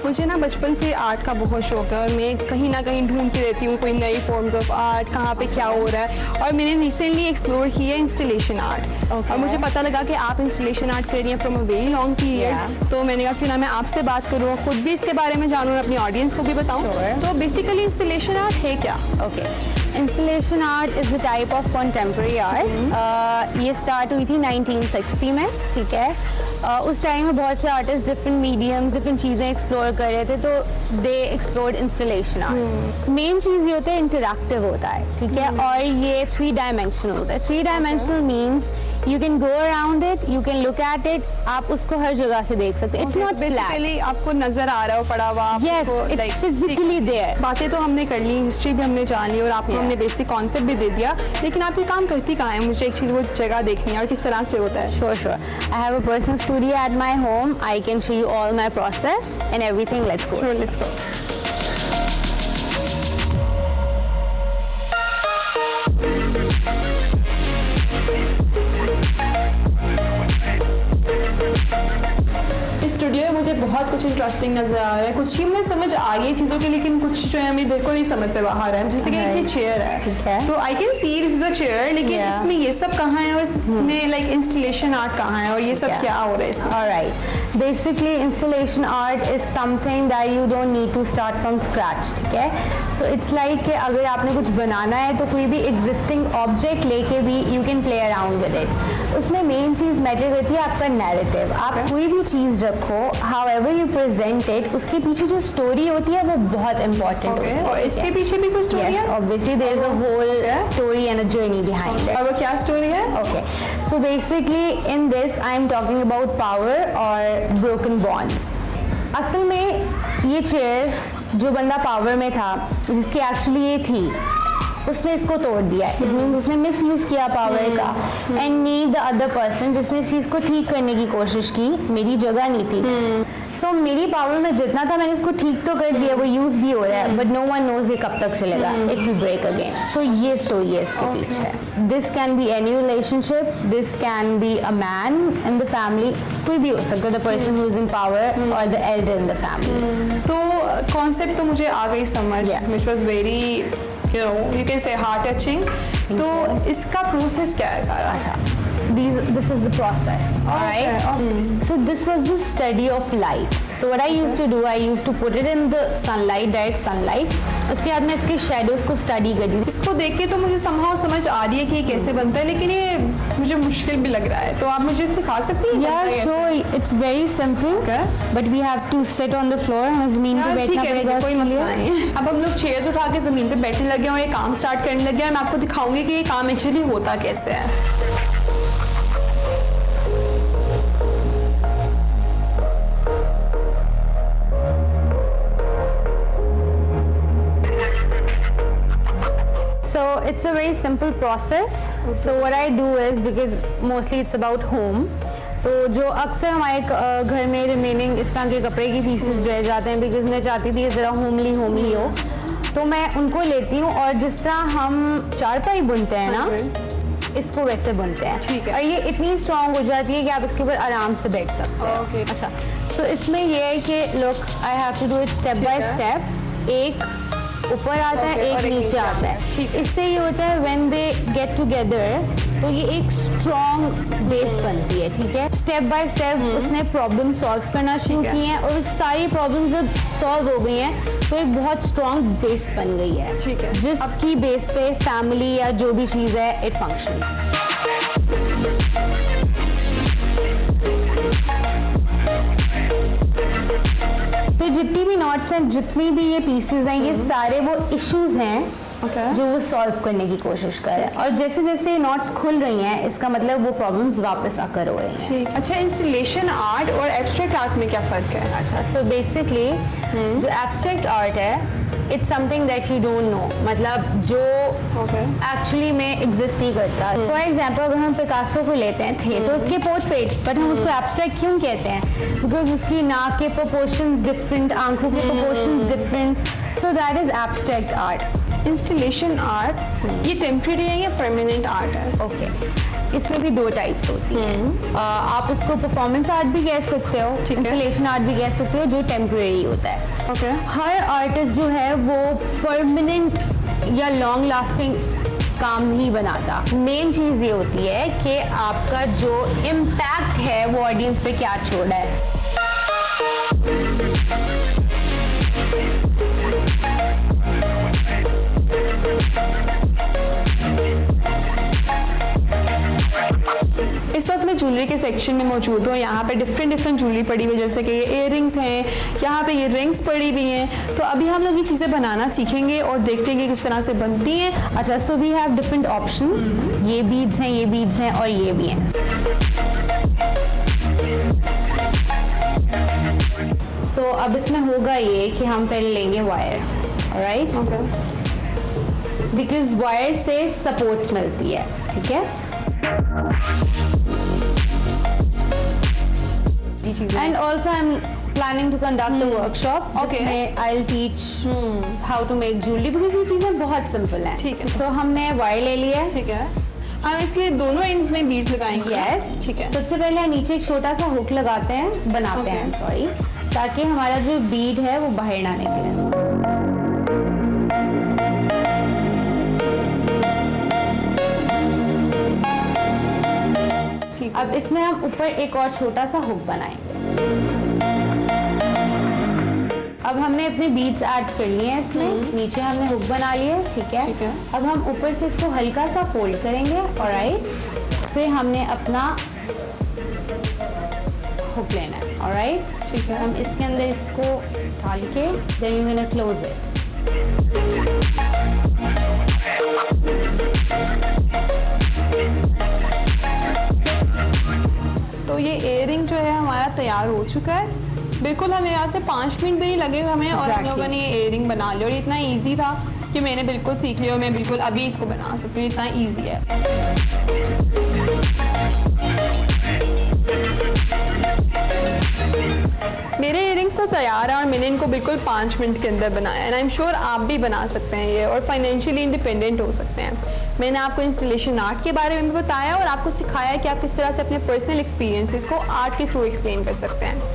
मुझे ना बचपन से आर्ट का बहुत शौक है और मैं कहीं ना कहीं ढूंढती रहती हूँ कोई नई फॉर्म्स ऑफ आर्ट, कहाँ पे क्या हो रहा है। और मैंने रिसेंटली एक्सप्लोर किया इंस्टॉलेशन आर्ट और मुझे पता लगा कि आप इंस्टॉलेशन आर्ट कर रही हैं from a very long period. तो मैंने कहा क्यों ना मैं आपसे बात करूँ और खुद भी इसके बारे में जानूँ और अपनी ऑडियंस को भी बताऊँ। तो बेसिकली इंस्टॉलेशन आर्ट है क्या? Installation art is a type of contemporary art. ये स्टार्ट हुई थी 1960 में, ठीक है। उस टाइम में बहुत से आर्टिस्ट डिफरेंट मीडियम्स, डिफरेंट चीज़ें एक्सप्लोर कर रहे थे, तो दे एक्सप्लोर्ड इंस्टॉलेशन आर्ट। मेन चीज़ ये होता है इंटरैक्टिव होता है, ठीक है, और ये 3 डायमेंशनल होता है। 3 dimensional means you can go around it, you can look at it, आप उसको हर जगह से देख सकते हैं। It's not बेसिकली आपको नजर आ रहा हो पड़ा हुआ। Yes, it's physically there. बातें तो हमने कर ली, हिस्ट्री भी हमने जान ली और आपको हमने बेसिक कॉन्सेप्ट भी दे दिया, लेकिन आप ये काम करती कहाँ है? मुझे एक चीज़ वो जगह देखनी है और किस तरह से होता है। Sure. I have a personal studio at my home. I can show you all my process and everything. Let's go. Sure, let's go. Studio में मुझे बहुत कुछ इंटरेस्टिंग नजर आ रहा है, कुछ ही मुझे समझ आ गई चीज़ों की, लेकिन कुछ जो है हमें बिल्कुल नहीं समझ से बाहर है। जैसे कि एक चेयर है, ठीक है, तो I can see this is a chair, लेकिन इसमें ये सब कहाँ है और इसमें लाइक इंस्टॉलेशन आर्ट कहाँ है और ये सब क्या हो रहा है इसमें? Alright, basically installation art is something that you don't need to start from scratch, ठीक है। सो इट्स लाइक कि अगर आपने कुछ बनाना है तो कोई भी एग्जिस्टिंग ऑब्जेक्ट लेके भी you can play around with it. उसमें मेन चीज़ मैटर करती है आपका नैरेटिव। आप कोई भी चीज़ रखो, however you present it, उसके पीछे जो स्टोरी होती है वो बहुत इंपॉर्टेंट होती है। और इसके पीछे भी कोई स्टोरी है? Obviously there is a whole story and a journey behind it. और वो क्या स्टोरी है? Okay, so basically in this I am talking about power और broken bonds. असल में ये चेयर जो बंदा पावर में था, जिसकी एक्चुअली ये थी, उसने इसको तोड़ दिया है। इट मीन्स उसने मिस यूज किया पावर का, and me the other person जिसने इस चीज़ को ठीक करने की कोशिश की, मेरी जगह नहीं थी। सो मेरी पावर में जितना था मैंने इसको ठीक तो कर दिया, वो यूज भी हो रहा है, बट नो वन नोज ये कब तक चलेगा, it will break again. So ये स्टोरी है इसके पीछे। This can be any relationship, this can be a man in the family, कोई भी हो सकता है, the person who is in power और the elder in the family. तो कॉन्सेप्ट तो मुझे आ गई समझ, which was very you can say heart touching. तो इसका प्रोसेस क्या है सारा? अच्छा, this is the process, alright. So this was the study of light. So what I used to do, I used to put it in the sunlight, direct sunlight. उसके बाद मैं इसके shadows को study करती थी। इसको देख के तो मुझे somehow समझ आ रही है कि ये कैसे बनता है, लेकिन ये मुझे मुश्किल भी लग रहा है, तो आप मुझे सिखा सकती हैं? Yeah, sure. It's very simple. But we have to sit on the floor. हमें ज़मीन पे बैठना पड़ेगा। कोई मसला नहीं। अब हम लोग चेयर्स उठा के ज़मीन पे बैठने लगे और ये काम स्टार्ट करने लगे और मैं आपको दिखाऊंगी कि ये काम एक्चुअली होता कैसे है। So it's a very simple process. So what I do is, because mostly it's about home, तो जो अक्सर हमारे घर में रिमेनिंग इस तरह के कपड़े की पीसेस रह जाते हैं, बिकॉज मैं चाहती थी ज़रा होमली हो, तो मैं उनको लेती हूँ और जिस तरह हम चारपाई बुनते हैं ना, इसको वैसे बुनते हैं, ठीक है। और ये इतनी स्ट्रॉन्ग हो जाती है कि आप इसके ऊपर आराम से बैठ सकते हैं। ओके, अच्छा, तो इसमें ये है कि look, I have to do it step by step. एक ऊपर आता है, एक नीचे आता है। इससे ये होता है व्हेन दे गेट टुगेदर, तो ये एक स्ट्रॉन्ग बेस बनती है, ठीक है। स्टेप बाय स्टेप उसने प्रॉब्लम सॉल्व करना शुरू की हैं और सारी प्रॉब्लम जब सॉल्व हो गई हैं तो एक बहुत स्ट्रॉन्ग बेस बन गई है, ठीक है, जिसकी बेस पे फैमिली या जो भी चीज़ है इट फंक्शंस। तो जितनी भी नॉट्स हैं, जितनी भी ये पीसेस हैं, ये सारे वो इश्यूज हैं जो वो सॉल्व करने की कोशिश कर रहे हैं, और जैसे जैसे नॉट्स खुल रही हैं इसका मतलब वो प्रॉब्लम्स वापस आकर हो रही हैं। ठीक। अच्छा, इंस्टॉलेशन आर्ट और एब्स्ट्रैक्ट आर्ट में क्या फ़र्क है? अच्छा, सो बेसिकली जो एब्स्ट्रैक्ट आर्ट है, it's something that you don't know, मतलब जो एक्चुअली में एग्जिस्ट नहीं करता। फॉर एग्जाम्पल अगर हम पिकासो को लेते हैं, थे तो उसके पोर्ट्रेट्स, बट हम उसको एब्स्ट्रैक्ट क्यों कहते हैं? बिकॉज उसकी नाक के प्रोपोर्शंस डिफरेंट, आंखों के proportions different, so that is abstract art. Installation art ये टेम्परेरी है या परमानेंट आर्ट है? ओके, इसमें भी 2 टाइप्स होती हैं। आप उसको परफॉर्मेंस आर्ट भी कह सकते हो, ठीक है। इंस्टॉलेशन आर्ट भी कह सकते हो, जो टेम्परेरी होता है। ओके। हर आर्टिस्ट जो है वो परमानेंट या लॉन्ग लास्टिंग काम नहीं बनाता। मेन चीज़ ये होती है कि आपका जो इम्पैक्ट है वो ऑडियंस पे क्या छोड़ा है। इस वक्त मैं ज्वेलरी के सेक्शन में मौजूद हूँ। यहाँ पे डिफरेंट ज्वेलरी पड़ी हुई है, जैसे कि ये इयररिंग्स हैं, यहाँ पे ये रिंग्स पड़ी हुई हैं। तो अभी हम लोग ये चीज़ें बनाना सीखेंगे और देखेंगे किस तरह से बनती हैं। अच्छा, so we have different options. ये बीड्स हैं, ये बीड्स हैं और ये भी हैं। सो अब इसमें होगा ये कि हम पहले लेंगे wire, right? Okay. Because wire से सपोर्ट मिलती है, ठीक है? And also I'm planning to conduct a workshop. Okay. जिसमें I'll teach how to make jewelry because ये चीज़ें बहुत सिंपल हैं। ठीक है। So हमने वायर ले लिया है। ठीक है। हम इसके दोनों एंड्स में बीड्स लगाएंगे। यस, ठीक है। सबसे पहले नीचे एक छोटा सा हुक लगाते हैं, बनाते हैं, सॉरी, ताकि हमारा जो बीड है वो बाहर ना निकले। अब इसमें हम ऊपर एक और छोटा सा हुक बनाएंगे। अब हमने अपने बीड्स ऐड कर लिए हैं इसमें, नीचे हमने हुक बना लिए, ठीक है? ठीक है। अब हम ऊपर से इसको हल्का सा फोल्ड करेंगे, ऑलराइट? फिर हमने अपना हुक लेना है, ऑलराइट? ठीक है। हम इसके अंदर इसको डाल के then you gonna close it. तो ये इयररिंग जो है हमारा तैयार हो चुका है। बिल्कुल हमें यहाँ से 5 मिनट भी नहीं लगे हमें और हम लोगों ने ये इयररिंग बना ली। और इतना इजी था कि मैंने बिल्कुल सीख लिया और मैं बिल्कुल अभी इसको बना सकती हूँ, इतना इजी है। मेरे इयररिंग्स तो तैयार है और मैंने इनको बिल्कुल 5 मिनट के अंदर बनाया एंड आई एम श्योर आप भी बना सकते हैं ये और फाइनेंशियली इंडिपेंडेंट हो सकते हैं। मैंने आपको इंस्टॉलेशन आर्ट के बारे में भी बताया और आपको सिखाया कि आप किस तरह से अपने पर्सनल एक्सपीरियंसेस को आर्ट के थ्रू एक्सप्लेन कर सकते हैं।